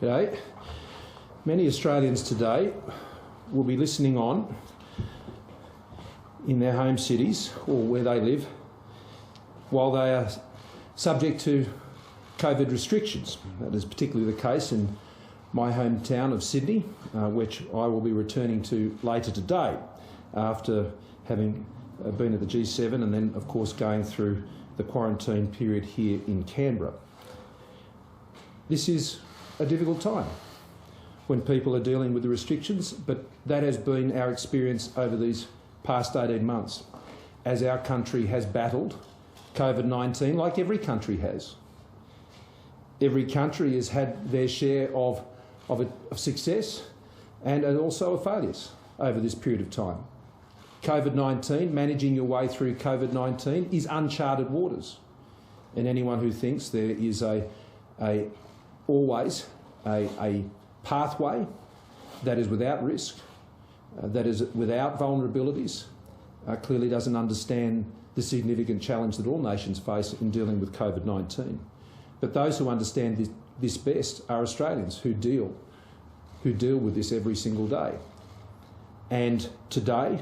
G'day. Many Australians today will be listening on in their home cities or where they live while they are subject to COVID restrictions. That is particularly the case in my hometown of Sydney, which I will be returning to later today after having been at the G7 and then, of course, going through the quarantine period here in Canberra. This is a difficult time when people are dealing with the restrictions, but that has been our experience over these past 18 months as our country has battled COVID-19 like every country has. Every country has had their share of success and also of failures over this period of time. COVID-19, managing your way through COVID-19 is uncharted waters. And anyone who thinks there is always a pathway that is without risk, that is without vulnerabilities, clearly doesn't understand the significant challenge that all nations face in dealing with COVID-19. But those who understand this best are Australians who deal with this every single day. And today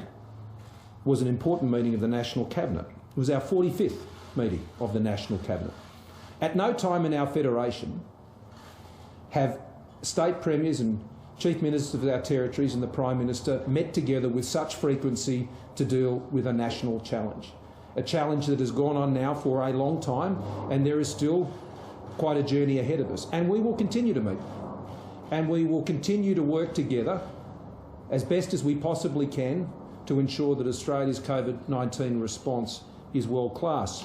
was an important meeting of the National Cabinet. It was our 45th meeting of the National Cabinet. At no time in our federation have state premiers and chief ministers of our territories and the Prime Minister met together with such frequency to deal with a national challenge. A challenge that has gone on now for a long time, and there is still quite a journey ahead of us. And we will continue to meet. And we will continue to work together as best as we possibly can to ensure that Australia's COVID-19 response is world-class.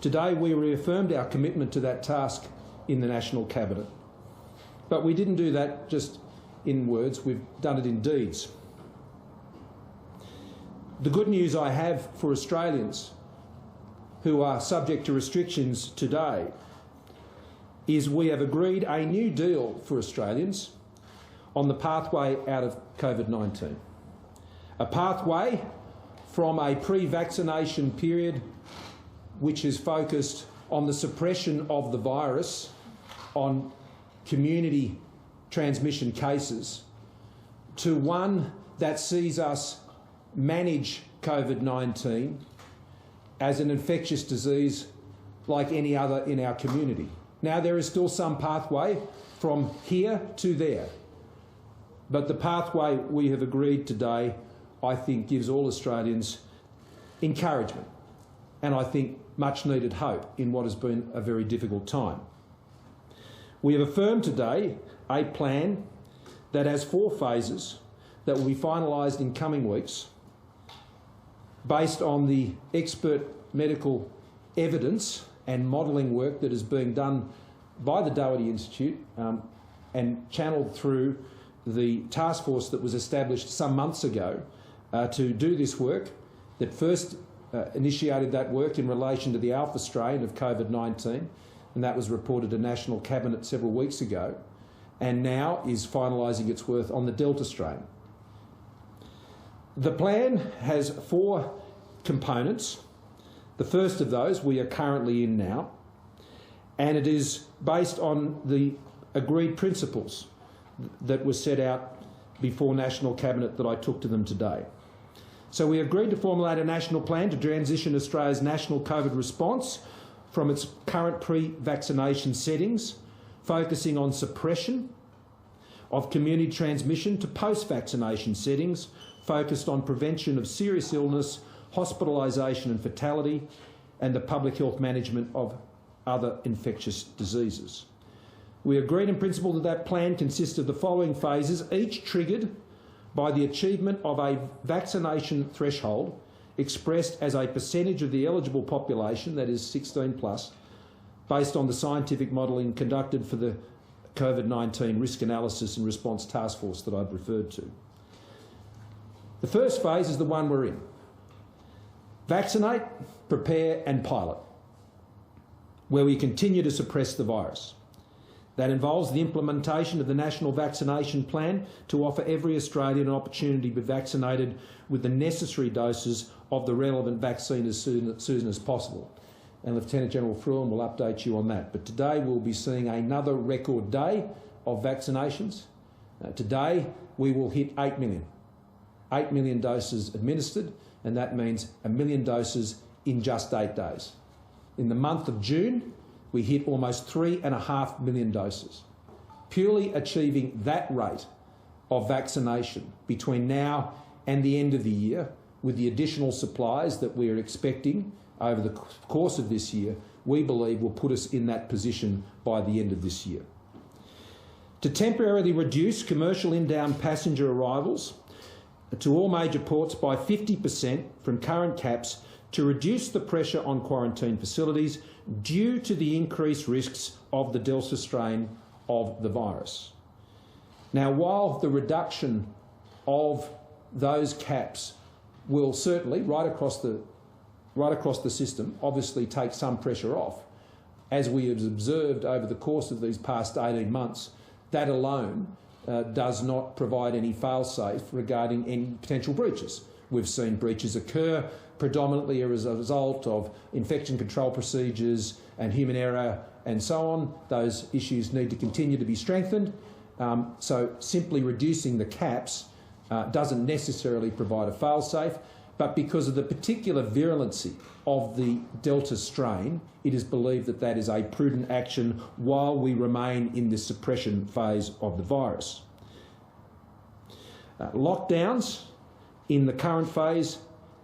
Today we reaffirmed our commitment to that task in the National Cabinet. But we didn't do that just in words, we've done it in deeds. The good news I have for Australians who are subject to restrictions today is we have agreed a new deal for Australians on the pathway out of COVID-19. A pathway from a pre-vaccination period which is focused on the suppression of the virus, on community transmission cases, to one that sees us manage COVID-19 as an infectious disease like any other in our community. Now, there is still some pathway from here to there, but the pathway we have agreed today, I think, gives all Australians encouragement and I think much needed hope in what has been a very difficult time. We have affirmed today a plan that has 4 phases that will be finalised in coming weeks based on the expert medical evidence and modelling work that is being done by the Doherty Institute and channelled through the task force that was established some months ago to do this work, that first initiated that work in relation to the Alpha strain of COVID-19, and that was reported to National Cabinet several weeks ago, and now is finalising its work on the Delta strain. The plan has 4 components. The first of those we are currently in now, and it is based on the agreed principles that were set out before National Cabinet that I took to them today. So we agreed to formulate a national plan to transition Australia's national COVID response from its current pre-vaccination settings, focusing on suppression of community transmission, to post-vaccination settings, focused on prevention of serious illness, hospitalisation and fatality, and the public health management of other infectious diseases. We agreed in principle that that plan consists of the following phases, each triggered by the achievement of a vaccination threshold expressed as a percentage of the eligible population, that is 16 plus, based on the scientific modelling conducted for the COVID-19 risk analysis and response task force that I've referred to. The first phase is the one we're in. Vaccinate, prepare and pilot, where we continue to suppress the virus. That involves the implementation of the National Vaccination Plan to offer every Australian an opportunity to be vaccinated with the necessary doses of the relevant vaccine as soon as possible. and Lieutenant General Fruin will update you on that. But today we'll be seeing another record day of vaccinations. Today we will hit 8 million. 8 million doses administered, and that means 1 million doses in just 8 days. In the month of June, we hit almost 3.5 million doses. Purely achieving that rate of vaccination between now and the end of the year, with the additional supplies that we are expecting over the course of this year, we believe will put us in that position by the end of this year. To temporarily reduce commercial inbound passenger arrivals to all major ports by 50% from current caps to reduce the pressure on quarantine facilities due to the increased risks of the Delta strain of the virus. Now, while the reduction of those caps will certainly, right across the system, obviously take some pressure off, as we have observed over the course of these past 18 months, that alone does not provide any fail-safe regarding any potential breaches. We've seen breaches occur predominantly as a result of infection control procedures and human error and so on. Those issues need to continue to be strengthened. So simply reducing the caps doesn't necessarily provide a fail-safe, but because of the particular virulency of the Delta strain, it is believed that that is a prudent action while we remain in this suppression phase of the virus. Lockdowns in the current phase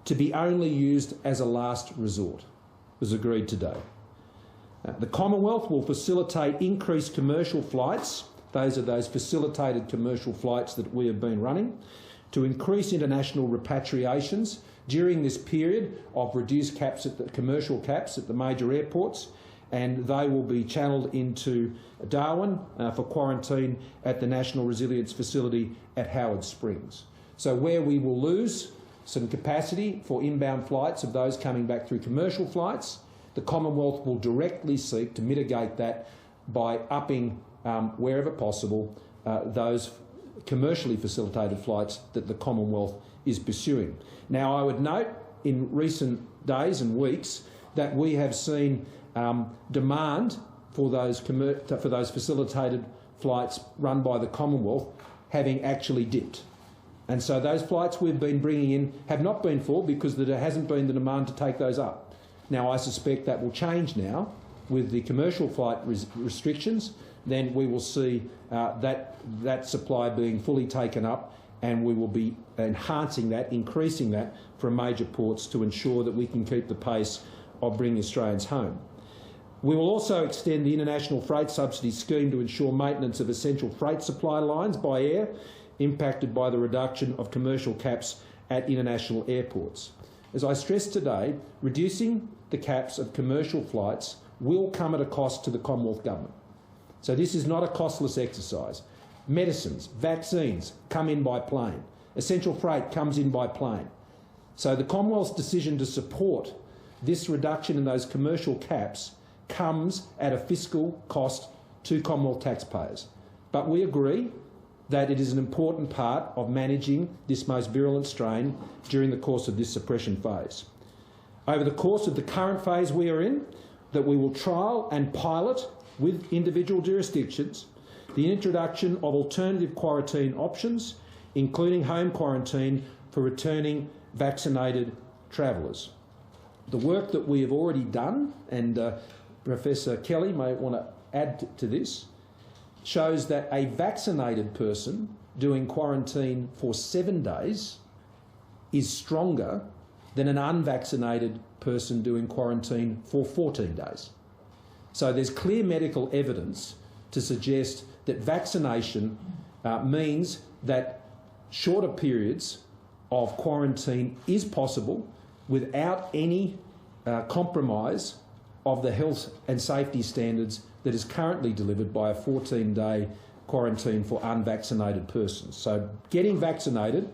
to be only used as a last resort was agreed today. The Commonwealth will facilitate increased commercial flights. Those are those facilitated commercial flights that we have been running to increase international repatriations during this period of reduced caps at the commercial caps at the major airports, and they will be channelled into Darwin for quarantine at the National Resilience Facility at Howard Springs. So where we will lose some capacity for inbound flights of those coming back through commercial flights, the Commonwealth will directly seek to mitigate that by upping, wherever possible, those commercially facilitated flights that the Commonwealth is pursuing. Now, I would note in recent days and weeks that we have seen demand for those facilitated flights run by the Commonwealth having actually dipped. And so those flights we've been bringing in have not been full because there hasn't been the demand to take those up. Now, I suspect that will change now with the commercial flight restrictions. Then we will see that supply being fully taken up, and we will be enhancing that, increasing that from major ports to ensure that we can keep the pace of bringing Australians home. We will also extend the International Freight Subsidy Scheme to ensure maintenance of essential freight supply lines by air impacted by the reduction of commercial caps at international airports. As I stressed today, reducing the caps of commercial flights will come at a cost to the Commonwealth Government. So this is not a costless exercise. Medicines, vaccines come in by plane. Essential freight comes in by plane. So the Commonwealth's decision to support this reduction in those commercial caps comes at a fiscal cost to Commonwealth taxpayers. But we agree that it is an important part of managing this most virulent strain during the course of this suppression phase. Over the course of the current phase we are in, that we will trial and pilot with individual jurisdictions the introduction of alternative quarantine options, including home quarantine for returning vaccinated travellers. The work that we have already done, and Professor Kelly may want to add to this, shows that a vaccinated person doing quarantine for 7 days is stronger than an unvaccinated person doing quarantine for 14 days. So there's clear medical evidence to suggest that vaccination means that shorter periods of quarantine is possible without any compromise of the health and safety standards that is currently delivered by a 14-day quarantine for unvaccinated persons. So getting vaccinated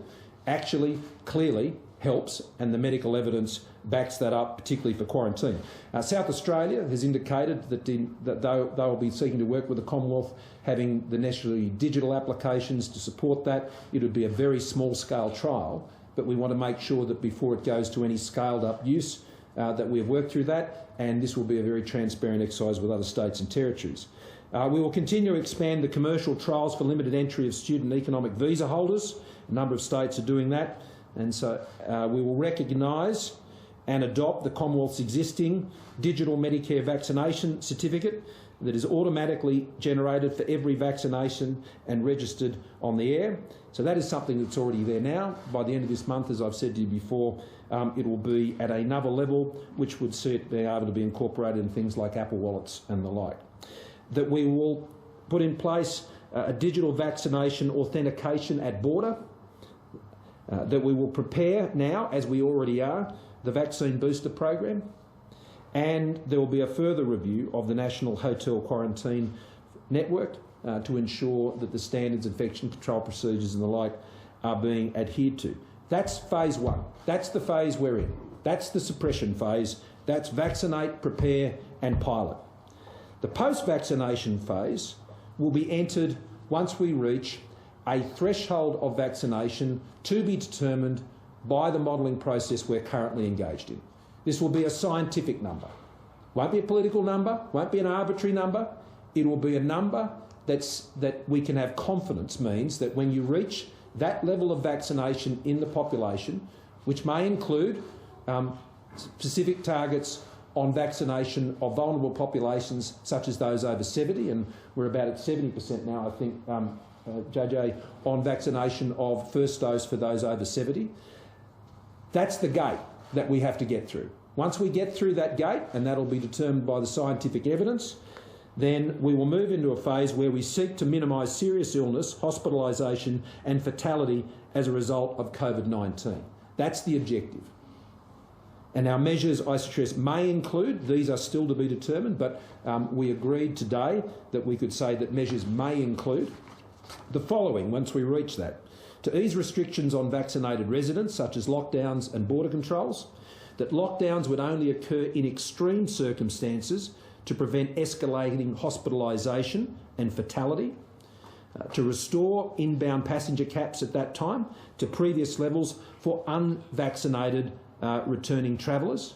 actually clearly helps, and the medical evidence backs that up, particularly for quarantine. South Australia has indicated that they will be seeking to work with the Commonwealth, having the necessary digital applications to support that. It would be a very small-scale trial, but we want to make sure that before it goes to any scaled-up use, that we have worked through that, and this will be a very transparent exercise with other states and territories. We will continue to expand the commercial trials for limited entry of student economic visa holders. A number of states are doing that, and so we will recognise and adopt the Commonwealth's existing digital Medicare vaccination certificate that is automatically generated for every vaccination and registered on the air. So that is something that's already there now. By the end of this month, as I've said to you before, it will be at another level, which would see it being able to be incorporated in things like Apple Wallets and the like. That we will put in place a digital vaccination authentication at border, that we will prepare now, as we already are, the vaccine booster program, and there will be a further review of the National Hotel Quarantine Network to ensure that the standards, infection control procedures and the like are being adhered to. That's phase one. That's the phase we're in. That's the suppression phase. That's vaccinate, prepare and pilot. The post-vaccination phase will be entered once we reach a threshold of vaccination to be determined by the modelling process we're currently engaged in. This will be a scientific number. Won't be a political number, won't be an arbitrary number. It will be a number that we can have confidence means that when you reach that level of vaccination in the population, which may include specific targets on vaccination of vulnerable populations such as those over 70, and we're about at 70% now, I think, JJ, on vaccination of first dose for those over 70. That's the gate that we have to get through. Once we get through that gate, and that'll be determined by the scientific evidence, then we will move into a phase where we seek to minimise serious illness, hospitalisation and fatality as a result of COVID-19. That's the objective. And our measures, I stress, may include, these are still to be determined, but we agreed today that we could say that measures may include the following once we reach that: to ease restrictions on vaccinated residents, such as lockdowns and border controls, that lockdowns would only occur in extreme circumstances to prevent escalating hospitalisation and fatality, to restore inbound passenger caps at that time to previous levels for unvaccinated returning travellers,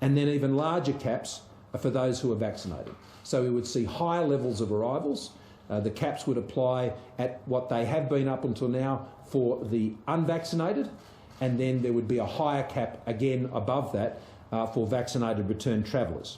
and then even larger caps for those who are vaccinated. So we would see higher levels of arrivals. The caps would apply at what they have been up until now for the unvaccinated, and then there would be a higher cap again above that for vaccinated return travellers.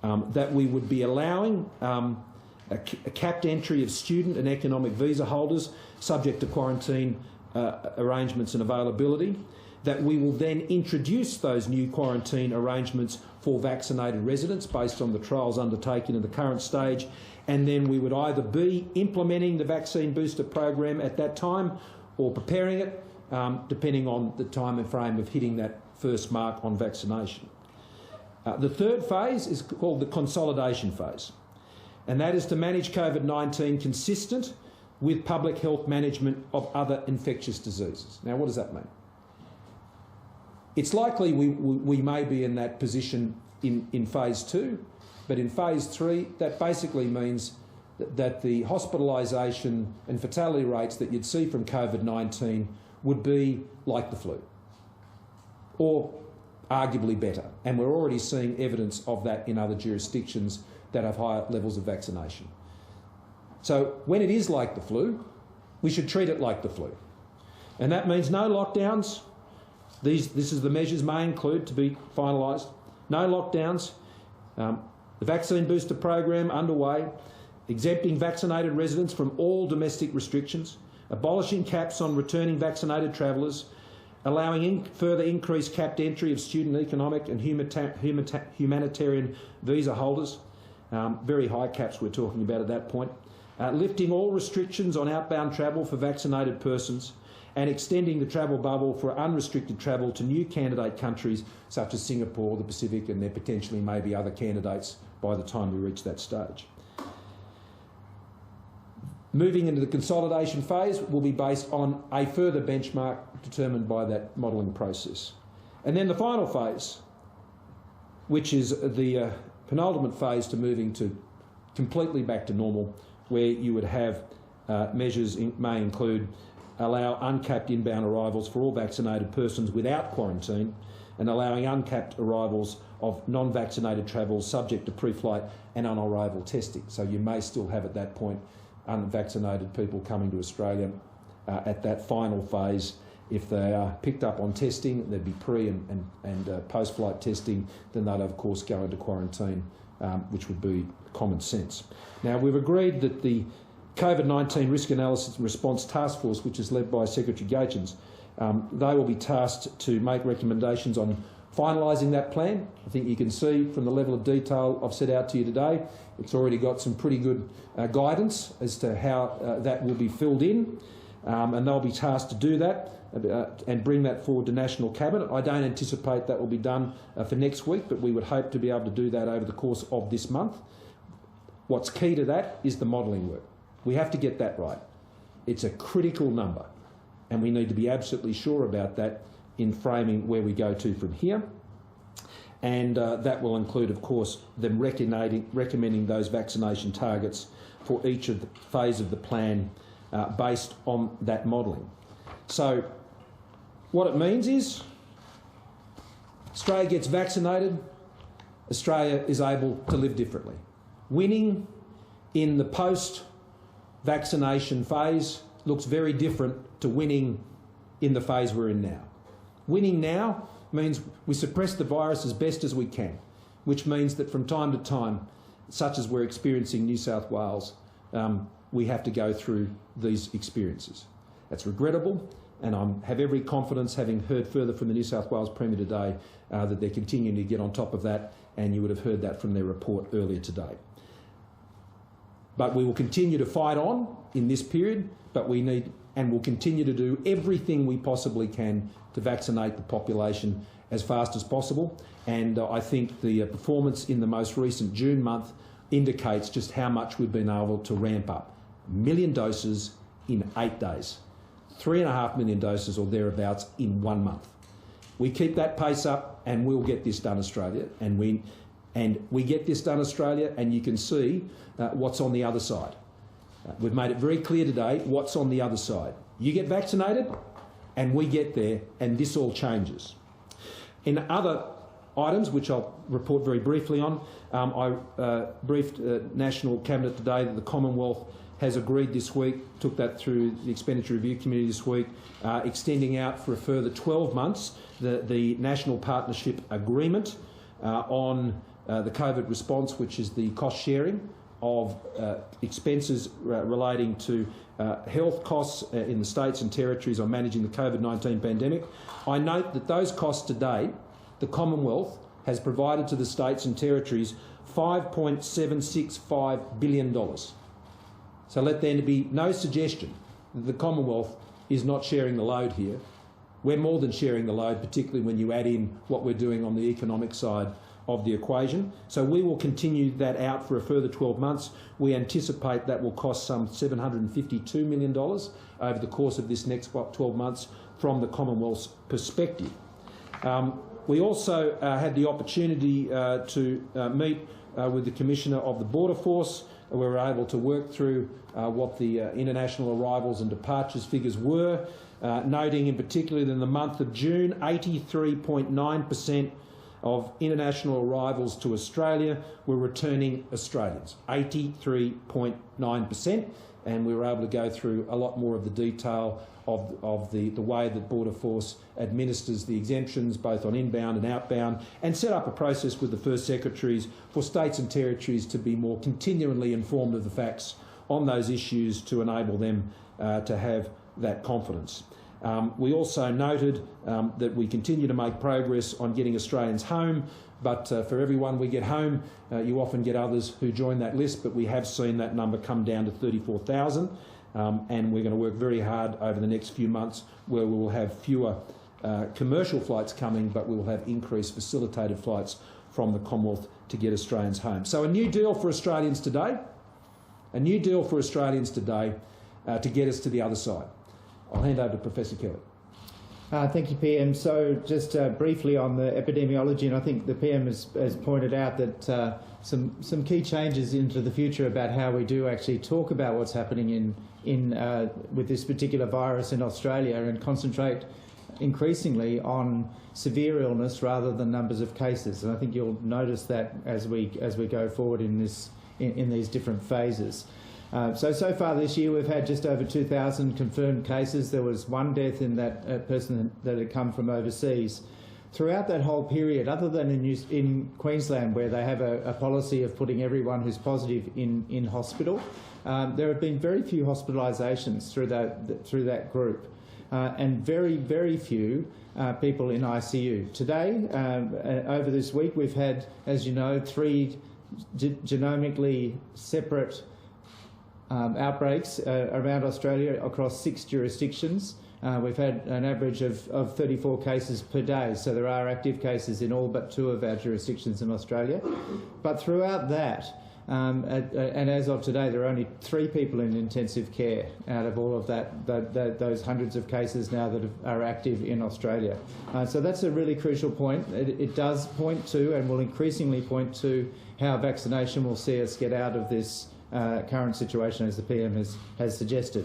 That we would be allowing a capped entry of student and economic visa holders subject to quarantine arrangements and availability. That we will then introduce those new quarantine arrangements for vaccinated residents based on the trials undertaken in the current stage, and then we would either be implementing the vaccine booster program at that time or preparing it, depending on the time and frame of hitting that first mark on vaccination. The third phase is called the consolidation phase, and that is to manage COVID-19 consistent with public health management of other infectious diseases. Now, what does that mean? It's likely we may be in that position in phase 2, but in phase 3, that basically means that the hospitalisation and fatality rates that you'd see from COVID-19 would be like the flu, or arguably better. And we're already seeing evidence of that in other jurisdictions that have higher levels of vaccination. So when it is like the flu, we should treat it like the flu. And that means no lockdowns. This is the measures may include to be finalised. No lockdowns. The vaccine booster program underway, exempting vaccinated residents from all domestic restrictions, abolishing caps on returning vaccinated travellers, allowing further increased capped entry of student economic and humanitarian visa holders, very high caps we're talking about at that point, lifting all restrictions on outbound travel for vaccinated persons, and extending the travel bubble for unrestricted travel to new candidate countries such as Singapore, the Pacific, and there potentially may be other candidates by the time we reach that stage. Moving into the consolidation phase will be based on a further benchmark determined by that modelling process. And then the final phase, which is the penultimate phase to moving to completely back to normal, where you would have measures may include allow uncapped inbound arrivals for all vaccinated persons without quarantine, and allowing uncapped arrivals of non-vaccinated travels subject to pre-flight and on-arrival testing. So you may still have at that point unvaccinated people coming to Australia at that final phase. If they are picked up on testing, there'd be pre and post-flight testing, then they'd of course go into quarantine, which would be common sense. Now, we've agreed that the COVID-19 Risk Analysis and Response Task Force, which is led by Secretary Gaetjens, they will be tasked to make recommendations on finalising that plan. I think you can see from the level of detail I've set out to you today, it's already got some pretty good guidance as to how that will be filled in, and they'll be tasked to do that and bring that forward to National Cabinet. I don't anticipate that will be done for next week, but we would hope to be able to do that over the course of this month. What's key to that is the modelling work. We have to get that right. It's a critical number, and we need to be absolutely sure about that in framing where we go to from here. And that will include, of course, them recommending those vaccination targets for each of the phase of the plan based on that modelling. So what it means is Australia gets vaccinated, Australia is able to live differently. Winning in the post-vaccination phase looks very different to winning in the phase we're in now. Winning now means we suppress the virus as best as we can, which means that from time to time, such as we're experiencing in New South Wales, we have to go through these experiences. That's regrettable, and I have every confidence, having heard further from the New South Wales Premier today, that they're continuing to get on top of that, and you would have heard that from their report earlier today. But we will continue to fight on in this period, but we need and will continue to do everything we possibly can to vaccinate the population as fast as possible. And I think the performance in the most recent June month indicates just how much we've been able to ramp up. 1 million doses in 8 days. 3.5 million doses or thereabouts in 1 month. We keep that pace up and we'll get this done, Australia. And we get this done, Australia, and you can see what's on the other side. We've made it very clear today what's on the other side. You get vaccinated and we get there, and this all changes. In other items, which I'll report very briefly on, I briefed National Cabinet today that the Commonwealth has agreed this week, took that through the Expenditure Review Committee this week, extending out for a further 12 months the National Partnership Agreement on the COVID response, which is the cost sharing of expenses relating to health costs in the states and territories on managing the COVID-19 pandemic. I note that those costs today, the Commonwealth has provided to the states and territories $5.765 billion. So let there be no suggestion that the Commonwealth is not sharing the load here. We're more than sharing the load, particularly when you add in what we're doing on the economic side of the equation. So we will continue that out for a further 12 months. We anticipate that will cost some $752 million over the course of this next 12 months from the Commonwealth's perspective. We also had the opportunity to meet with the Commissioner of the Border Force. We were able to work through what the international arrivals and departures figures were, noting in particular that in the month of June, 83.9% of international arrivals to Australia were returning Australians, 83.9%, and we were able to go through a lot more of the detail of the way that Border Force administers the exemptions both on inbound and outbound, and set up a process with the First Secretaries for states and territories to be more continually informed of the facts on those issues to enable them to have that confidence. We also noted that we continue to make progress on getting Australians home, but for everyone we get home, you often get others who join that list, but we have seen that number come down to 34,000, and we're going to work very hard over the next few months where we will have fewer commercial flights coming, but we will have increased facilitated flights from the Commonwealth to get Australians home. So a new deal for Australians today, to get us to the other side. I'll hand over to Professor Kelly. Thank you, PM. So just briefly on the epidemiology, and I think the PM has pointed out that some key changes into the future about how we do actually talk about what's happening with this particular virus in Australia, and concentrate increasingly on severe illness rather than numbers of cases, and I think you'll notice that as we go forward in these different phases. So far this year we've had just over 2,000 confirmed cases. There was one death in that person that had come from overseas. Throughout that whole period, other than in Queensland, where they have a policy of putting everyone who's positive in hospital, there have been very few hospitalisations through that group, and very, very few people in ICU. Today, over this week, we've had, as you know, 3 genomically separate outbreaks around Australia across 6 jurisdictions. We've had an average of 34 cases per day, so there are active cases in all but 2 of our jurisdictions in Australia. But throughout that, and as of today, there are only 3 people in intensive care out of all of those hundreds of cases now that are active in Australia. So that's a really crucial point. It does point to, and will increasingly point to, how vaccination will see us get out of this current situation, as the PM has suggested.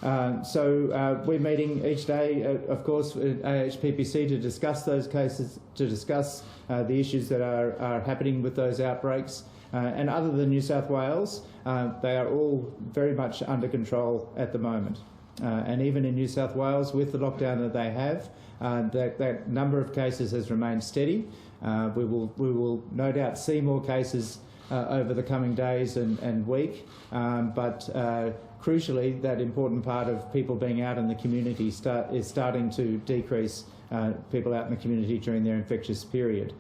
So we're meeting each day, of course, with AHPPC to discuss those cases, to discuss the issues that are happening with those outbreaks. And other than New South Wales, they are all very much under control at the moment. And even in New South Wales, with the lockdown that they have, that number of cases has remained steady. We will no doubt see more cases over the coming days and week, but crucially, that important part of people being out in the community is starting to decrease, people out in the community during their infectious period.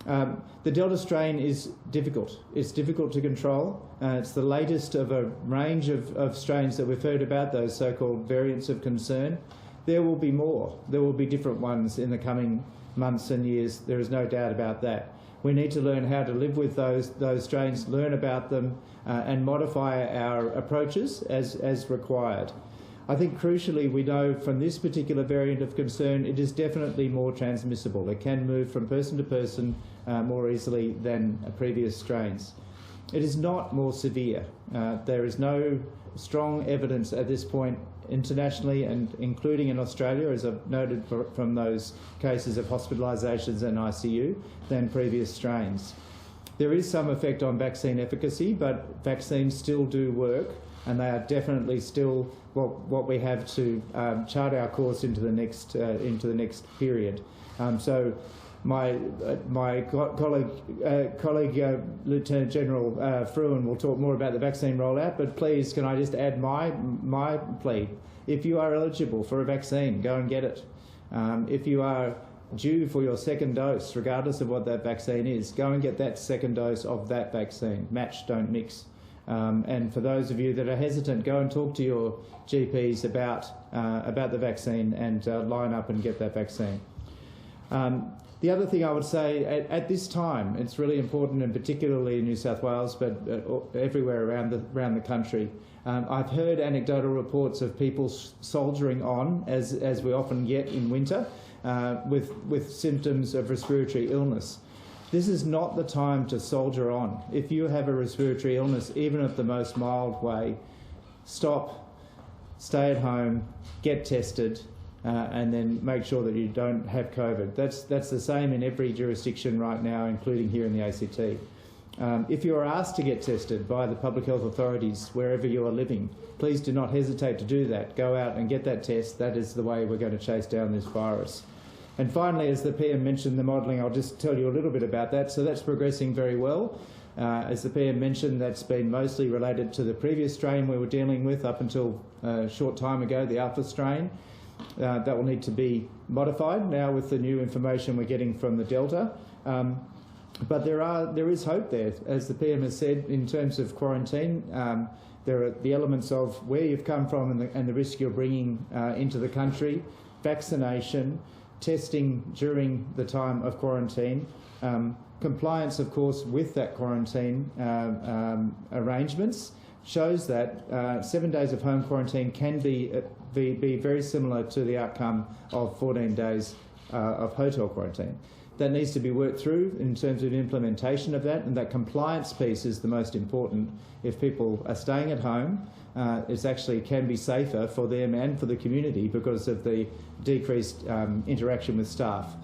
The Delta strain is difficult. It's difficult to control. It's the latest of a range of strains that we've heard about, those so-called variants of concern. There will be more. There will be different ones in the coming months and years. There is no doubt about that. We need to learn how to live with those strains, learn about them, and modify our approaches as required. I think crucially we know from this particular variant of concern it is definitely more transmissible. It can move from person to person more easily than previous strains. It is not more severe. There is no strong evidence at this point internationally and including in Australia, as I've noted from those cases of hospitalisations and ICU, than previous strains. There is some effect on vaccine efficacy, but vaccines still do work, and they are definitely still what we have to chart our course into the next period. So my colleague Lieutenant General Fruin will talk more about the vaccine rollout, but please can I just add my plea. If you are eligible for a vaccine, go and get it. If you are due for your second dose, regardless of what that vaccine is, go and get that second dose of that vaccine. Match, don't mix. And for those of you that are hesitant, go and talk to your GPs about the vaccine and line up and get that vaccine. The other thing I would say, at this time, it's really important, and particularly in New South Wales, but everywhere around the country, I've heard anecdotal reports of people soldiering on, as we often get in winter, with symptoms of respiratory illness. This is not the time to soldier on. If you have a respiratory illness, even of the most mild way, stop, stay at home, get tested, and then make sure that you don't have COVID. That's the same in every jurisdiction right now, including here in the ACT. If you are asked to get tested by the public health authorities wherever you are living, please do not hesitate to do that. Go out and get that test. That is the way we're going to chase down this virus. And finally, as the PM mentioned the modelling, I'll just tell you a little bit about that. So that's progressing very well. As the PM mentioned, that's been mostly related to the previous strain we were dealing with up until a short time ago, the Alpha strain. That will need to be modified now with the new information we're getting from the Delta. But there is hope there. As the PM has said, in terms of quarantine, there are the elements of where you've come from and the risk you're bringing into the country, vaccination, testing during the time of quarantine, compliance, of course, with that quarantine arrangements, shows that 7 days of home quarantine can be very similar to the outcome of 14 days of hotel quarantine. that needs to be worked through in terms of implementation of that, and that compliance piece is the most important. If people are staying at home, it actually can be safer for them and for the community because of the decreased interaction with staff.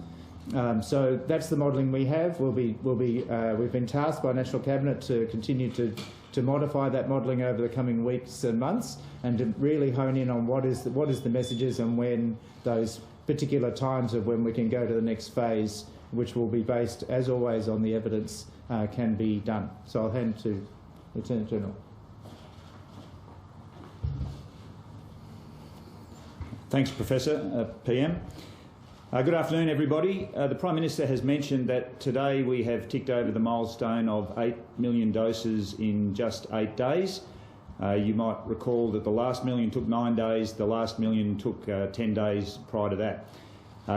So that's the modelling we have. We've been tasked by National Cabinet to continue to modify that modelling over the coming weeks and months, and to really hone in on what is the messages and when those particular times of when we can go to the next phase, which will be based, as always, on the evidence, can be done. So I'll hand to Lieutenant General. Thanks, Professor. PM. Good afternoon, everybody. The Prime Minister has mentioned that today we have ticked over the milestone of 8 million doses in just 8 days. You might recall that the last million took 9 days, the last million took 10 days prior to that.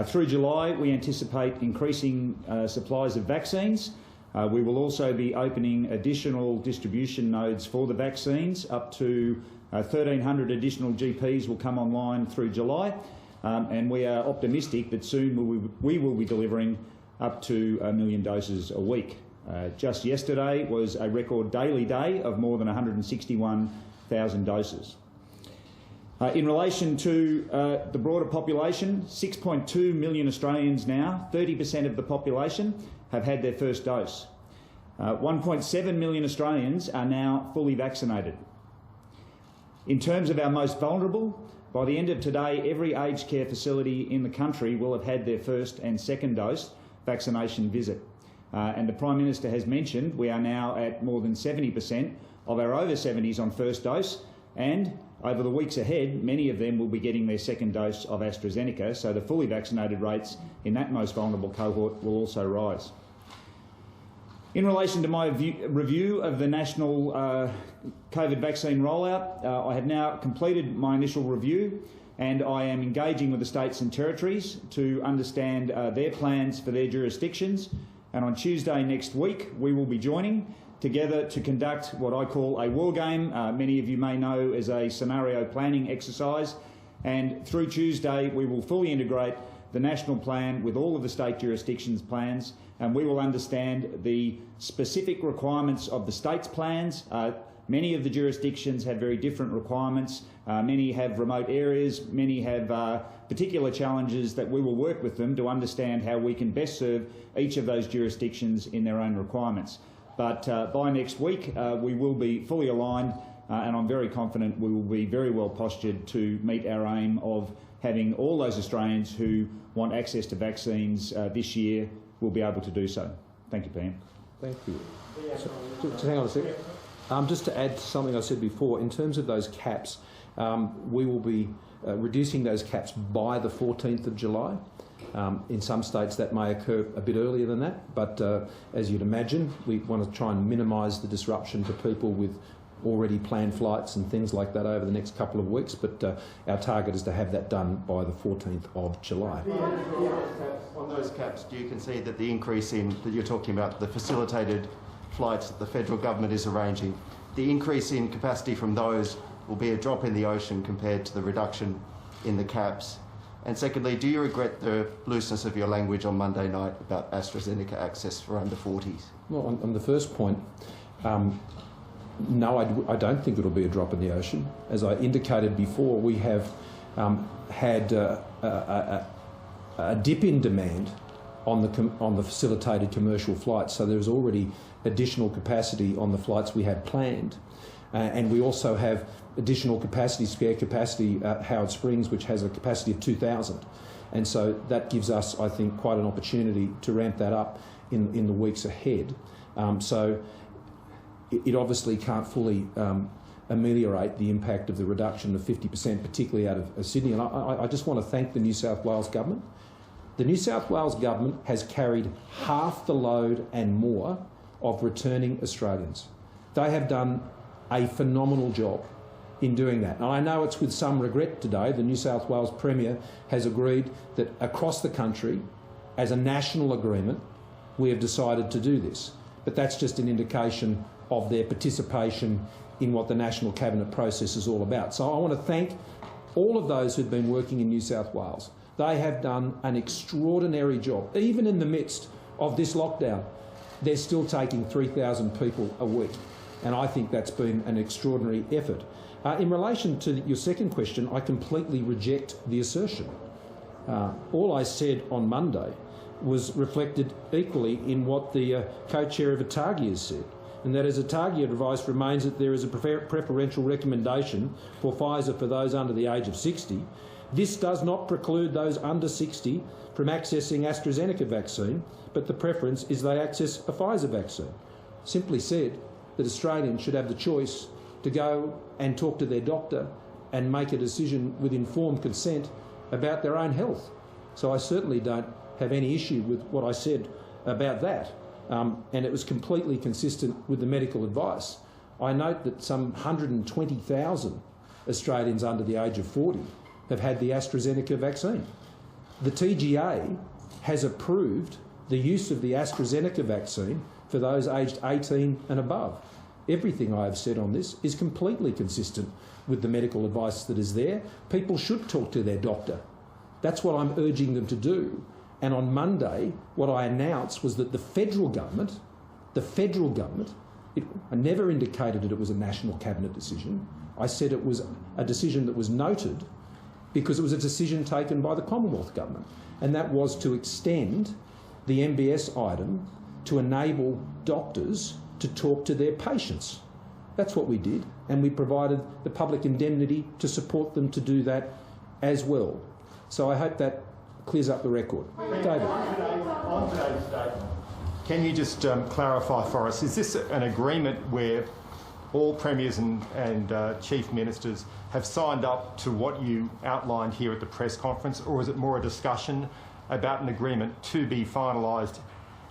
Through July, we anticipate increasing supplies of vaccines. We will also be opening additional distribution nodes for the vaccines. Up to 1,300 additional GPs will come online through July. And we are optimistic that soon we will be delivering up to 1 million doses a week. Just yesterday was a record daily day of more than 161,000 doses. In relation to the broader population, 6.2 million Australians now, 30% of the population, have had their first dose. 1.7 million Australians are now fully vaccinated. In terms of our most vulnerable, by the end of today, every aged care facility in the country will have had their first and second dose vaccination visit. And the Prime Minister has mentioned we are now at more than 70% of our over 70s on first dose, and over the weeks ahead, many of them will be getting their second dose of AstraZeneca, so the fully vaccinated rates in that most vulnerable cohort will also rise. In relation to my review of the national COVID vaccine rollout, I have now completed my initial review, and I am engaging with the states and territories to understand their plans for their jurisdictions. And on Tuesday next week, we will be joining together to conduct what I call a war game. Many of you may know as a scenario planning exercise. And through Tuesday, we will fully integrate the national plan with all of the state jurisdictions' plans, and we will understand the specific requirements of the states' plans. Many of the jurisdictions have very different requirements. Many have remote areas, many have particular challenges that we will work with them to understand how we can best serve each of those jurisdictions in their own requirements. But by next week, we will be fully aligned, and I'm very confident we will be very well postured to meet our aim of having all those Australians who want access to vaccines this year will be able to do so. Thank you, PM. Thank you. So, just hang on a second. Just to add to something I said before, in terms of those caps, we will be reducing those caps by the 14th of July. In some states that may occur a bit earlier than that, but as you'd imagine, we want to try and minimise the disruption to people with already planned flights and things like that over the next couple of weeks, but our target is to have that done by the 14th of July. On those caps, do you concede that the increase in, that you're talking about, the facilitated flights that the federal government is arranging, the increase in capacity from those will be a drop in the ocean compared to the reduction in the caps? And secondly, do you regret the looseness of your language on Monday night about AstraZeneca access for under 40s? Well, on the first point, no, I don't think it'll be a drop in the ocean. As I indicated before, we have had a dip in demand on the facilitated commercial flights, so there's already additional capacity on the flights we had planned. And we also have additional capacity, spare capacity at Howard Springs, which has a capacity of 2,000. And so that gives us, I think, quite an opportunity to ramp that up in the weeks ahead. So it obviously can't fully ameliorate the impact of the reduction of 50%, particularly out of Sydney. And I just want to thank the New South Wales government. The New South Wales government has carried half the load and more of returning Australians. They have done a phenomenal job in doing that. And I know it's with some regret today, the New South Wales Premier has agreed that across the country, as a national agreement, we have decided to do this. But that's just an indication of their participation in what the National Cabinet process is all about. So I want to thank all of those who've been working in New South Wales. They have done an extraordinary job. Even in the midst of this lockdown, they're still taking 3,000 people a week. And I think that's been an extraordinary effort. In relation to your second question, I completely reject the assertion. All I said on Monday was reflected equally in what the co-chair of ATAGI has said, and that as ATAGI advice remains that there is a preferential recommendation for Pfizer for those under the age of 60. This does not preclude those under 60 from accessing AstraZeneca vaccine, but the preference is they access a Pfizer vaccine. Simply said that Australians should have the choice to go and talk to their doctor and make a decision with informed consent about their own health. So I certainly don't have any issue with what I said about that. And it was completely consistent with the medical advice. I note that some 120,000 Australians under the age of 40 have had the AstraZeneca vaccine. The TGA has approved the use of the AstraZeneca vaccine for those aged 18 and above. Everything I have said on this is completely consistent with the medical advice that is there. People should talk to their doctor. That's what I'm urging them to do. And on Monday, what I announced was that the federal government, I never indicated that it was a national cabinet decision. I said it was a decision that was noted because it was a decision taken by the Commonwealth government. And that was to extend the MBS item to enable doctors to talk to their patients. That's what we did. And we provided the public indemnity to support them to do that as well. So I hope that clears up the record. David. On today's statement, can you just clarify for us, is this an agreement where all premiers and chief ministers have signed up to what you outlined here at the press conference, or is it more a discussion about an agreement to be finalised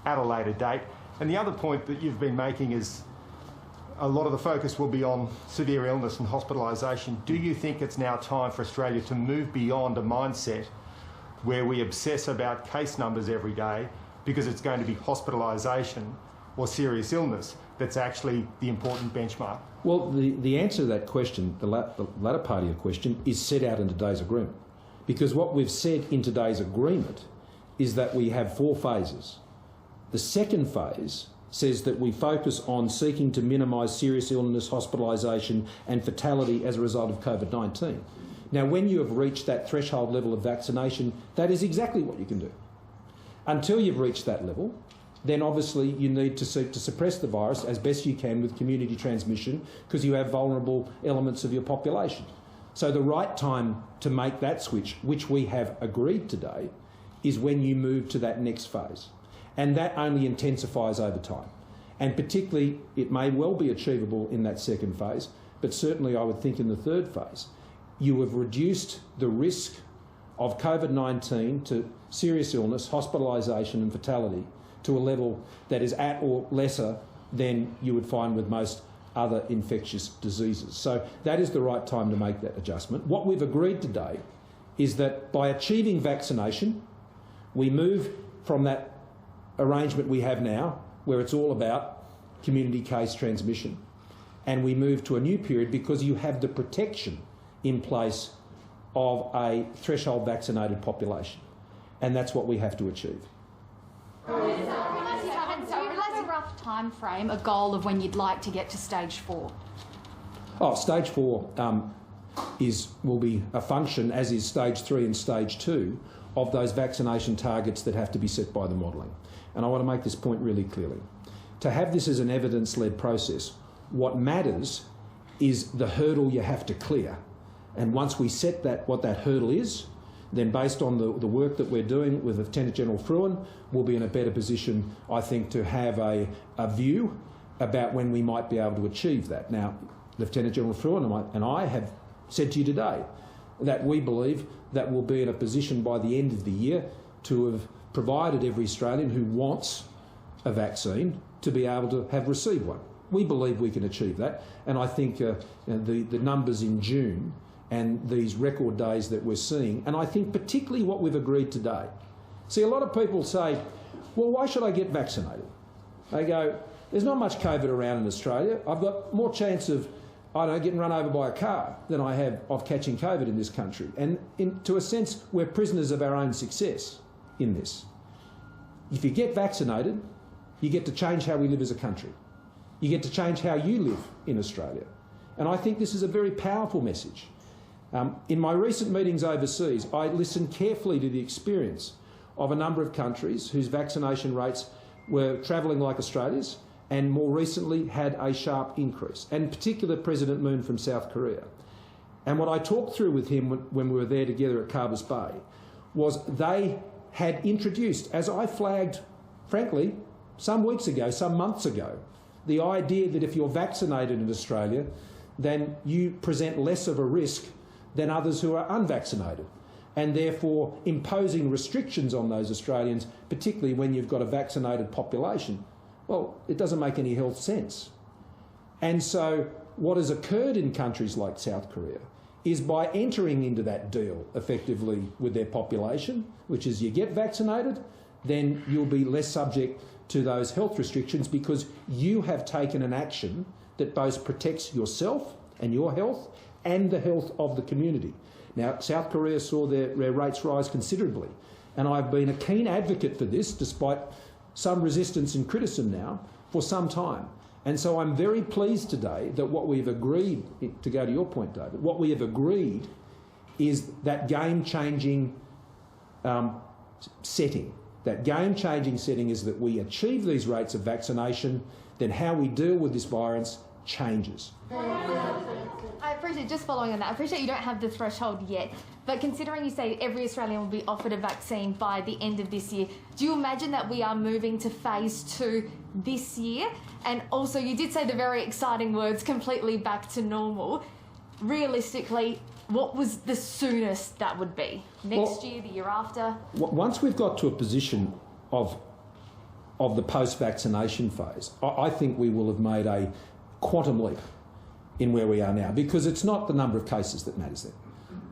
at a later date? And the other point that you've been making is a lot of the focus will be on severe illness and hospitalisation. Do you think it's now time for Australia to move beyond a mindset where we obsess about case numbers every day because it's going to be hospitalisation or serious illness that's actually the important benchmark? Well, the answer to that question, the latter part of your question, is set out in today's agreement. Because what we've said in today's agreement is that we have 4 phases. The second phase says that we focus on seeking to minimise serious illness, hospitalisation and fatality as a result of COVID-19. Now, when you have reached that threshold level of vaccination, that is exactly what you can do. Until you've reached that level, then obviously you need to seek to suppress the virus as best you can with community transmission because you have vulnerable elements of your population. So the right time to make that switch, which we have agreed today, is when you move to that next phase. And that only intensifies over time. And particularly, it may well be achievable in that second phase, but certainly I would think in the third phase, you have reduced the risk of COVID-19 to serious illness, hospitalisation and fatality to a level that is at or lesser than you would find with most other infectious diseases. So that is the right time to make that adjustment. What we've agreed today is that by achieving vaccination, we move from that arrangement we have now, where it's all about community case transmission, and we move to a new period because you have the protection in place of a threshold vaccinated population. And that's what we have to achieve. So a rough time frame, a goal of when you'd like to get to stage 4? Oh, stage 4 will be a function, as is stage 3 and stage 2, of those vaccination targets that have to be set by the modelling. And I want to make this point really clearly. To have this as an evidence-led process, what matters is the hurdle you have to clear. And once we set that, what that hurdle is, then based on the work that we're doing with Lieutenant General Fruin, we'll be in a better position, I think, to have a view about when we might be able to achieve that. Now, Lieutenant General Fruin and I have said to you today that we believe that we'll be in a position by the end of the year to have provided every Australian who wants a vaccine to be able to have received one. We believe we can achieve that, and I think the numbers in June and these record days that we're seeing, and I think particularly what we've agreed today. See, a lot of people say, well, why should I get vaccinated? They go, there's not much COVID around in Australia. I've got more chance of I don't know, getting run over by a car than I have of catching COVID in this country. And to a sense, we're prisoners of our own success in this. If you get vaccinated, you get to change how we live as a country. You get to change how you live in Australia. And I think this is a very powerful message. In my recent meetings overseas, I listened carefully to the experience of a number of countries whose vaccination rates were travelling like Australia's and more recently had a sharp increase, and in particular President Moon from South Korea. And what I talked through with him when we were there together at Carbis Bay was they had introduced, as I flagged, frankly, some weeks ago, some months ago, the idea that if you're vaccinated in Australia, then you present less of a risk than others who are unvaccinated, and therefore imposing restrictions on those Australians, particularly when you've got a vaccinated population, well, it doesn't make any health sense. And so what has occurred in countries like South Korea is by entering into that deal effectively with their population, which is you get vaccinated, then you'll be less subject to those health restrictions because you have taken an action that both protects yourself and your health and the health of the community. Now, South Korea saw their rates rise considerably, and I've been a keen advocate for this, despite some resistance and criticism now, for some time. And so I'm very pleased today that what we've agreed, to go to your point, David, what we have agreed is that game-changing setting. That game-changing setting is that we achieve these rates of vaccination, then how we deal with this virus changes. I appreciate, just following on that, I appreciate you don't have the threshold yet, but considering you say every Australian will be offered a vaccine by the end of this year, do you imagine that we are moving to phase 2 this year? And also, you did say the very exciting words, completely back to normal. Realistically, what was the soonest that would be? Next year, the year after? Once we've got to a position of the post-vaccination phase, I think we will have made a quantum leap in where we are now, because it's not the number of cases that matters there.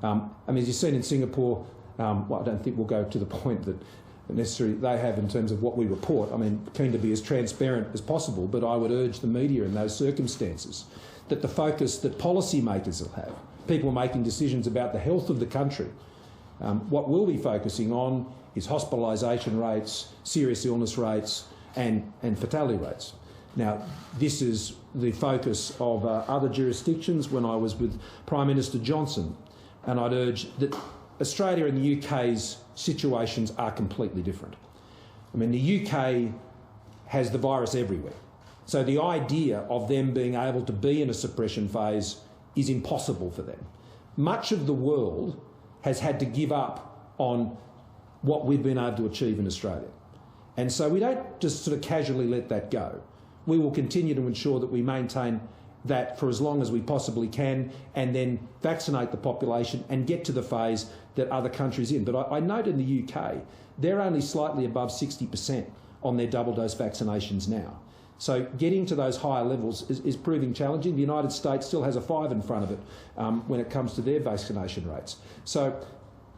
I mean, as you've seen in Singapore, well, I don't think we'll go to the point that necessarily they have in terms of what we report. I mean, keen to be as transparent as possible, but I would urge the media in those circumstances that the focus that policymakers will have, people making decisions about the health of the country, what we'll be focusing on is hospitalisation rates, serious illness rates and fatality rates. Now, this is the focus of other jurisdictions when I was with Prime Minister Johnson, and I'd urge that Australia and the UK's situations are completely different. I mean, the UK has the virus everywhere, so the idea of them being able to be in a suppression phase is impossible for them. Much of the world has had to give up on what we've been able to achieve in Australia. And so we don't just sort of casually let that go. We will continue to ensure that we maintain that for as long as we possibly can, and then vaccinate the population and get to the phase that other countries in. But I note in the UK, they're only slightly above 60% on their double dose vaccinations now. So getting to those higher levels is proving challenging. The United States still has a 5 in front of it when it comes to their vaccination rates. So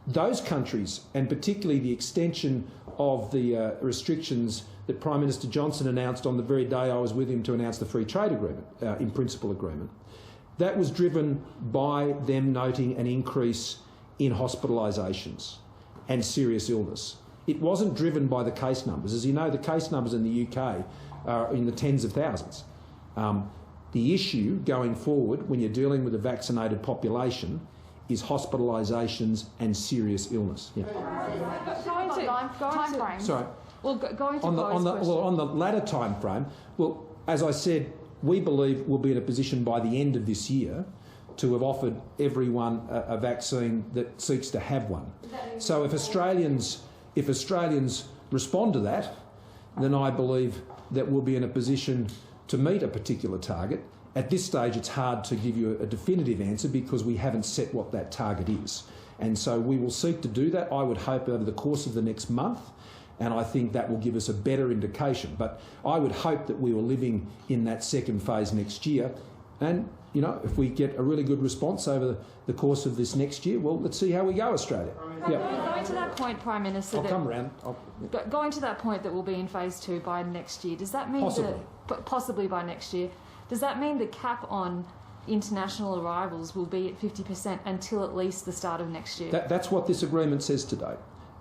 those countries, and particularly the extension of the restrictions that Prime Minister Johnson announced on the very day I was with him to announce the free trade agreement, in principle agreement, that was driven by them noting an increase in hospitalisations and serious illness. It wasn't driven by the case numbers. As you know, the case numbers in the UK are in the tens of thousands. The issue going forward when you're dealing with a vaccinated population is hospitalisations and serious illness. Yeah. Time frame. Sorry. Well, going to on the latter time frame, well, as I said, we believe we'll be in a position by the end of this year to have offered everyone a vaccine that seeks to have one. So if Australians respond to that, then I believe that we'll be in a position to meet a particular target. At this stage, it's hard to give you a definitive answer because we haven't set what that target is. And so we will seek to do that, I would hope, over the course of the next month, and I think that will give us a better indication. But I would hope that we were living in that second phase next year. And, you know, if we get a really good response over the course of this next year, well, let's see how we go, Australia. Yeah. Going to that point, Prime Minister... I'll come round. Going to that point that we'll be in phase 2 by next year, does that mean... Possibly. Possibly by next year. Does that mean the cap on international arrivals will be at 50% until at least the start of next year. That's what this agreement says today.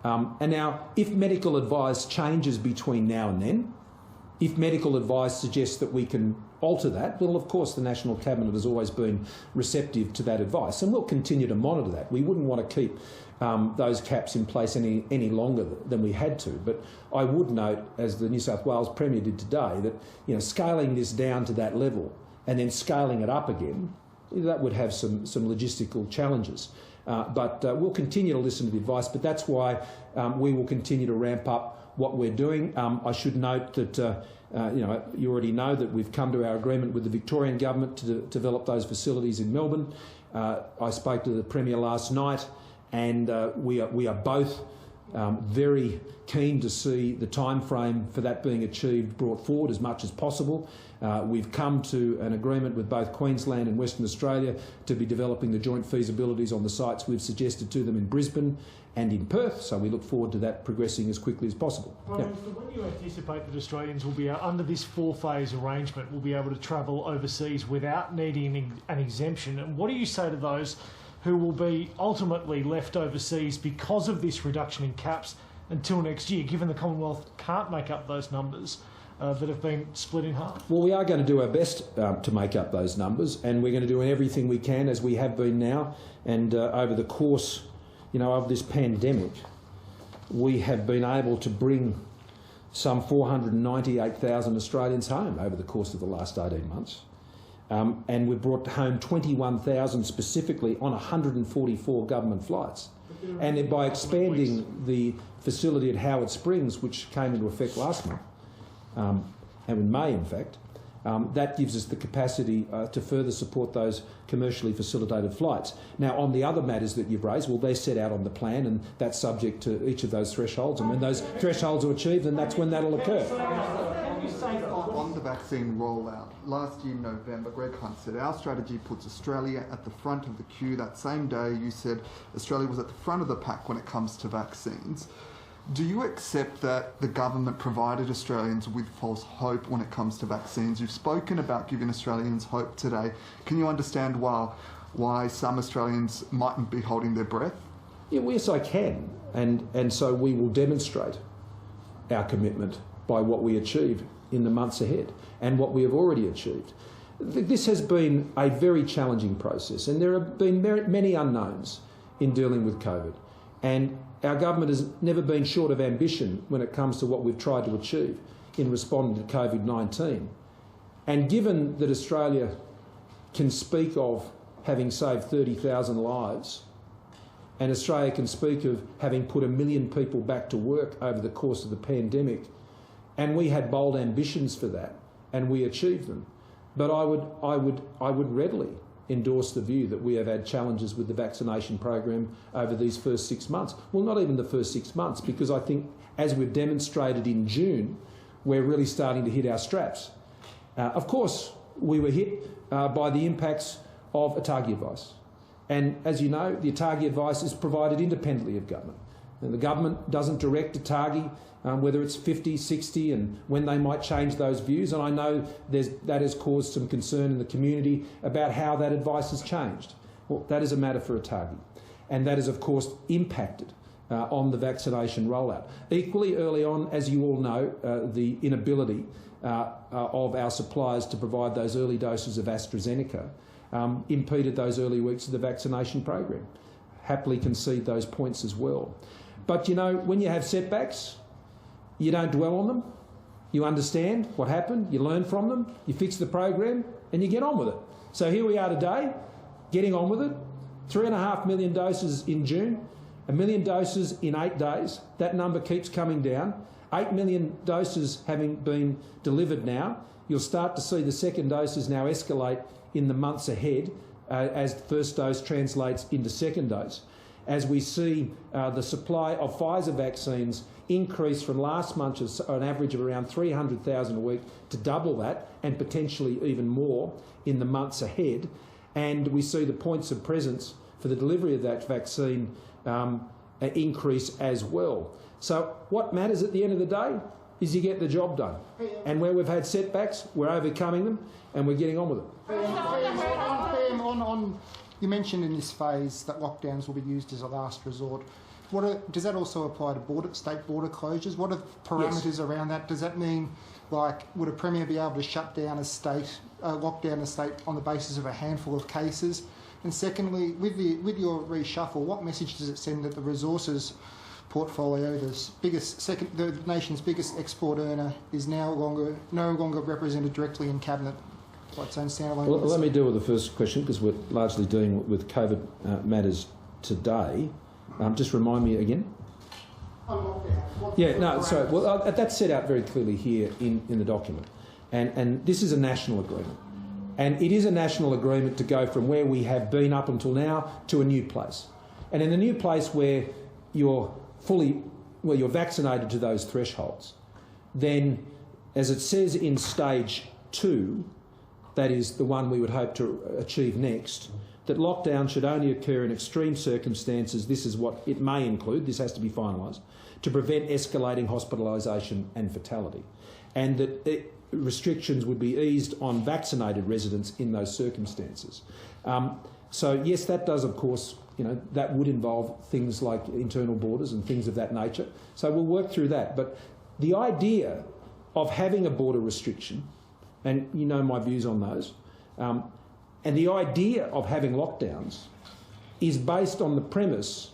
And now, if medical advice changes between now and then, if medical advice suggests that we can alter that, well, of course, the National Cabinet has always been receptive to that advice, and we'll continue to monitor that. We wouldn't want to keep those caps in place any longer than we had to. But I would note, as the New South Wales Premier did today, that scaling this down to that level and then scaling it up again, that would have some logistical challenges. But we'll continue to listen to the advice, but that's why we will continue to ramp up what we're doing. I should note that you already know that we've come to our agreement with the Victorian government to develop those facilities in Melbourne. I spoke to the Premier last night, and we are both very keen to see the time frame for that being achieved brought forward as much as possible. We've come to an agreement with both Queensland and Western Australia to be developing the joint feasibilities on the sites we've suggested to them in Brisbane and in Perth, so we look forward to that progressing as quickly as possible. Prime Minister, when do you anticipate that Australians will be, under this four-phase arrangement, will be able to travel overseas without needing an exemption? And what do you say to those who will be ultimately left overseas because of this reduction in caps until next year, given the Commonwealth can't make up those numbers that have been split in half? Well, we are going to do our best to make up those numbers, and we're going to do everything we can, as we have been now. And over the course, of this pandemic, we have been able to bring some 498,000 Australians home over the course of the last 18 months. And we've brought home 21,000 specifically on 144 government flights. And by expanding the facility at Howard Springs, which came into effect last month, and in May in fact, that gives us the capacity to further support those commercially facilitated flights. Now, on the other matters that you've raised, well, they're set out on the plan, and that's subject to each of those thresholds. And when those thresholds are achieved, then that's when that'll occur. On the vaccine rollout, last year in November, Greg Hunt said, our strategy puts Australia at the front of the queue. That same day, you said Australia was at the front of the pack when it comes to vaccines. Do you accept that the government provided Australians with false hope when it comes to vaccines? You've spoken about giving Australians hope today. Can you understand why some Australians mightn't be holding their breath? Yeah, yes, I can. And so we will demonstrate our commitment by what we achieve in the months ahead and what we have already achieved. This has been a very challenging process, and there have been many unknowns in dealing with COVID. And our government has never been short of ambition when it comes to what we've tried to achieve in responding to COVID-19. And given that Australia can speak of having saved 30,000 lives, and Australia can speak of having put 1 million people back to work over the course of the pandemic, and we had bold ambitions for that, and we achieved them. But I would readily endorse the view that we have had challenges with the vaccination program over these first 6 months. Well, not even the first 6 months, because I think, as we've demonstrated in June, we're really starting to hit our straps. Of course, we were hit by the impacts of ATAGI advice. And as you know, the ATAGI advice is provided independently of government. And the government doesn't direct ATAGI whether it's 50, 60, and when they might change those views. And I know that has caused some concern in the community about how that advice has changed. Well, that is a matter for ATAGI. And that has, of course, impacted on the vaccination rollout. Equally early on, as you all know, the inability of our suppliers to provide those early doses of AstraZeneca impeded those early weeks of the vaccination program. Happily concede those points as well. But, when you have setbacks, you don't dwell on them. You understand what happened, you learn from them, you fix the program, and you get on with it. So here we are today, getting on with it. 3.5 million doses in June, 1 million doses in 8 days. That number keeps coming down. 8 million doses having been delivered now. You'll start to see the second doses now escalate in the months ahead as the first dose translates into second dose. As we see the supply of Pfizer vaccines increase from last month, an average of around 300,000 a week, to double that and potentially even more in the months ahead. And we see the points of presence for the delivery of that vaccine increase as well. So what matters at the end of the day? is you get the job done. And where we've had setbacks, we're overcoming them and we're getting on with it. You mentioned in this phase that lockdowns will be used as a last resort. Does that also apply to state border closures? What are the parameters around that? Does that mean, like, would a Premier be able to shut down a state, lock down a state on the basis of a handful of cases? And secondly, with your reshuffle, what message does it send that the resources portfolio, the nation's biggest export earner, is no longer represented directly in cabinet? Well, let me deal with the first question because we're largely dealing with COVID matters today. Just remind me again. That's set out very clearly here in the document. And this is a national agreement. And it is a national agreement to go from where we have been up until now to a new place. And in the new place where you're vaccinated to those thresholds, then, as it says in stage 2, that is the one we would hope to achieve next, that lockdown should only occur in extreme circumstances. This is what it may include, this has to be finalised, to prevent escalating hospitalisation and fatality. And that restrictions would be eased on vaccinated residents in those circumstances. So yes, that does, of course, that would involve things like internal borders and things of that nature. So we'll work through that. But the idea of having a border restriction, and you know my views on those, and the idea of having lockdowns is based on the premise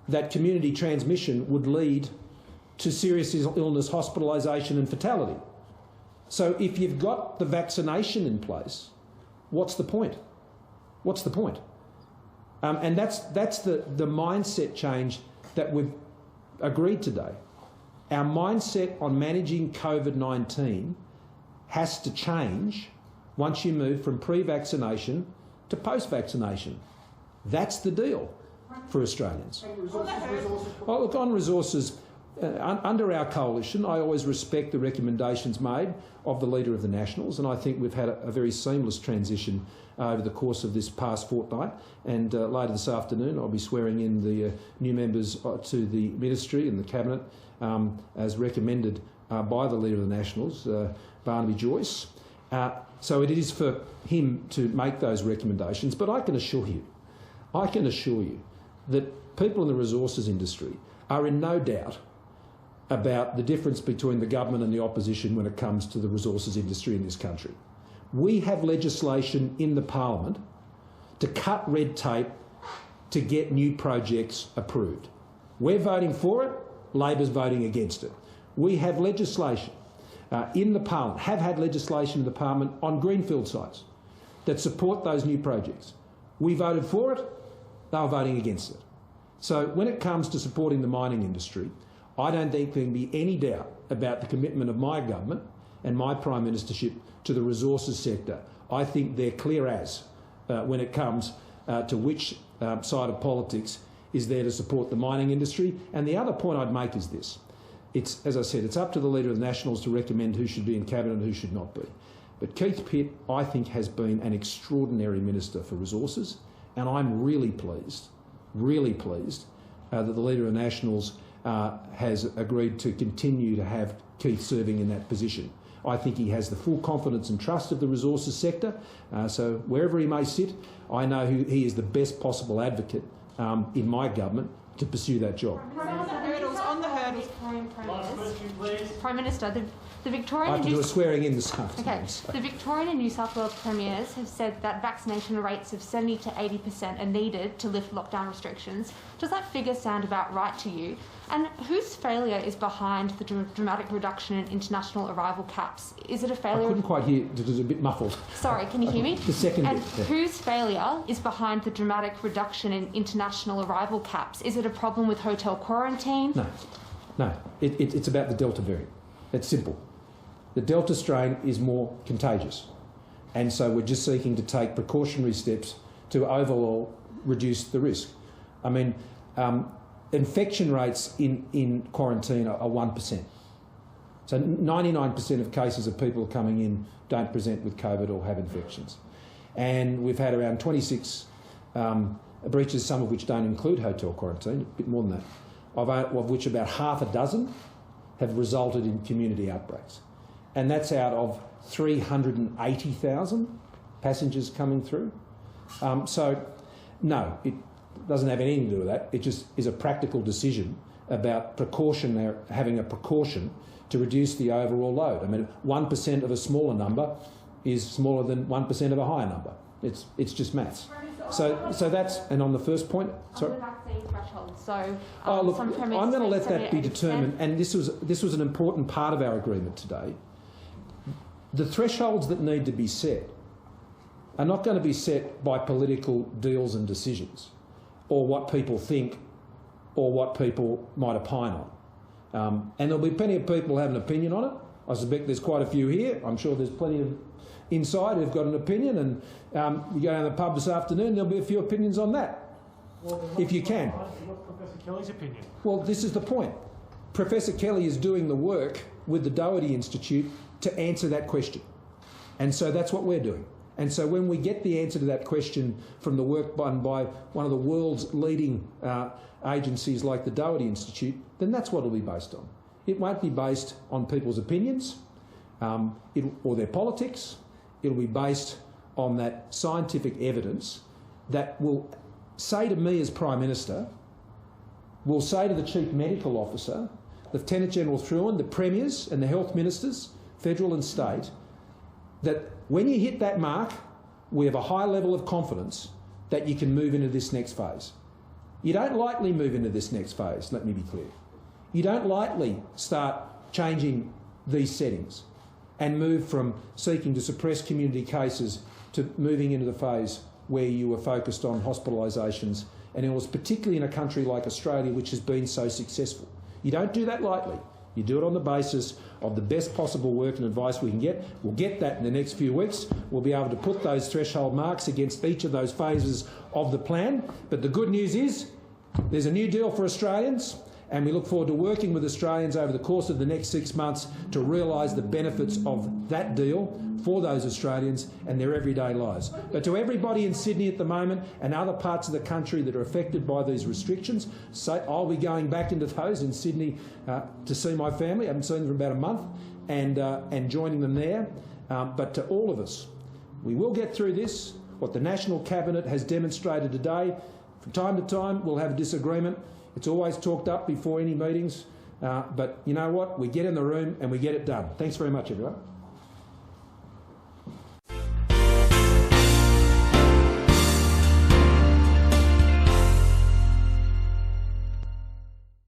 that community transmission would lead to serious illness, hospitalisation and fatality. So if you've got the vaccination in place, what's the point? What's the point? And that's the mindset change that we've agreed today. Our mindset on managing COVID-19 has to change once you move from pre-vaccination to post-vaccination. That's the deal for Australians. Well, look, on resources, under our coalition, I always respect the recommendations made of the Leader of the Nationals, and I think we've had a very seamless transition over the course of this past fortnight. And later this afternoon, I'll be swearing in the new members to the Ministry and the Cabinet as recommended by the Leader of the Nationals, Barnaby Joyce. So it is for him to make those recommendations. But I can assure you that people in the resources industry are in no doubt about the difference between the government and the opposition when it comes to the resources industry in this country. We have legislation in the Parliament to cut red tape to get new projects approved. We're voting for it, Labor's voting against it. We have legislation in the Parliament, have had legislation in the Parliament on greenfield sites that support those new projects. We voted for it, they were voting against it. So when it comes to supporting the mining industry, I don't think there can be any doubt about the commitment of my government and my Prime Ministership to the resources sector. I think they're clear as when it comes to which side of politics is there to support the mining industry. And the other point I'd make is this. It's, as I said, it's up to the Leader of the Nationals to recommend who should be in Cabinet and who should not be. But Keith Pitt, I think, has been an extraordinary Minister for Resources, and I'm really pleased that the Leader of the Nationals has agreed to continue to have Keith serving in that position. I think he has the full confidence and trust of the resources sector, so wherever he may sit, I know he is the best possible advocate in my government to pursue that job. Prime Minister, the Victorian... I have to do a swearing in this afternoon. Okay. So. The Victorian and New South Wales premiers have said that vaccination rates of 70 to 80% are needed to lift lockdown restrictions. Does that figure sound about right to you? And whose failure is behind the dramatic reduction in international arrival caps? Is it a failure? I couldn't quite hear, it was a bit muffled. Sorry, can you hear me? The second and bit. Yeah. Whose failure is behind the dramatic reduction in international arrival caps? Is it a problem with hotel quarantine? No, it's about the Delta variant. It's simple. The Delta strain is more contagious, and so we're just seeking to take precautionary steps to overall reduce the risk. I mean, infection rates in quarantine are 1%. So 99% of cases of people coming in don't present with COVID or have infections. And we've had around 26 breaches, some of which don't include hotel quarantine, a bit more than that, of which about half a dozen have resulted in community outbreaks. And that's out of 380,000 passengers coming through. So, no, it doesn't have anything to do with that. It just is a practical decision about precaution, having a precaution to reduce the overall load. I mean, 1% of a smaller number is smaller than 1% of a higher number. It's just maths. So that's, and on the first point, sorry. On the vaccine threshold, so look, some premiers I'm going to let say that be determined, and this was an important part of our agreement today. The thresholds that need to be set are not going to be set by political deals and decisions, or what people think, or what people might opine on. And there'll be plenty of people who have an opinion on it. I suspect there's quite a few here. I'm sure there's plenty of inside who've got an opinion, and you go down to the pub this afternoon, there'll be a few opinions on that, if you can. What's Professor Kelly's opinion? Well, this is the point. Professor Kelly is doing the work with the Doherty Institute to answer that question. And so that's what we're doing. And so when we get the answer to that question from the work done by one of the world's leading agencies like the Doherty Institute, then that's what it'll be based on. It won't be based on people's opinions or their politics. It'll be based on that scientific evidence that will say to me as Prime Minister, will say to the Chief Medical Officer, Lieutenant General Thruin, the Premiers and the Health Ministers, federal and state, that when you hit that mark, we have a high level of confidence that you can move into this next phase. You don't lightly move into this next phase, let me be clear. You don't lightly start changing these settings and move from seeking to suppress community cases to moving into the phase where you were focused on hospitalisations and illness, particularly in a country like Australia, which has been so successful. You don't do that lightly. You do it on the basis of the best possible work and advice we can get. We'll get that in the next few weeks. We'll be able to put those threshold marks against each of those phases of the plan. But the good news is there's a new deal for Australians, and we look forward to working with Australians over the course of the next 6 months to realise the benefits of that deal for those Australians and their everyday lives. But to everybody in Sydney at the moment and other parts of the country that are affected by these restrictions, so I'll be going back into those in Sydney to see my family. I haven't seen them for about a month, and joining them there. But to all of us, we will get through this. What the National Cabinet has demonstrated today, from time to time we'll have a disagreement. It's always talked up before any meetings, but you know what? We get in the room and we get it done. Thanks very much, everyone.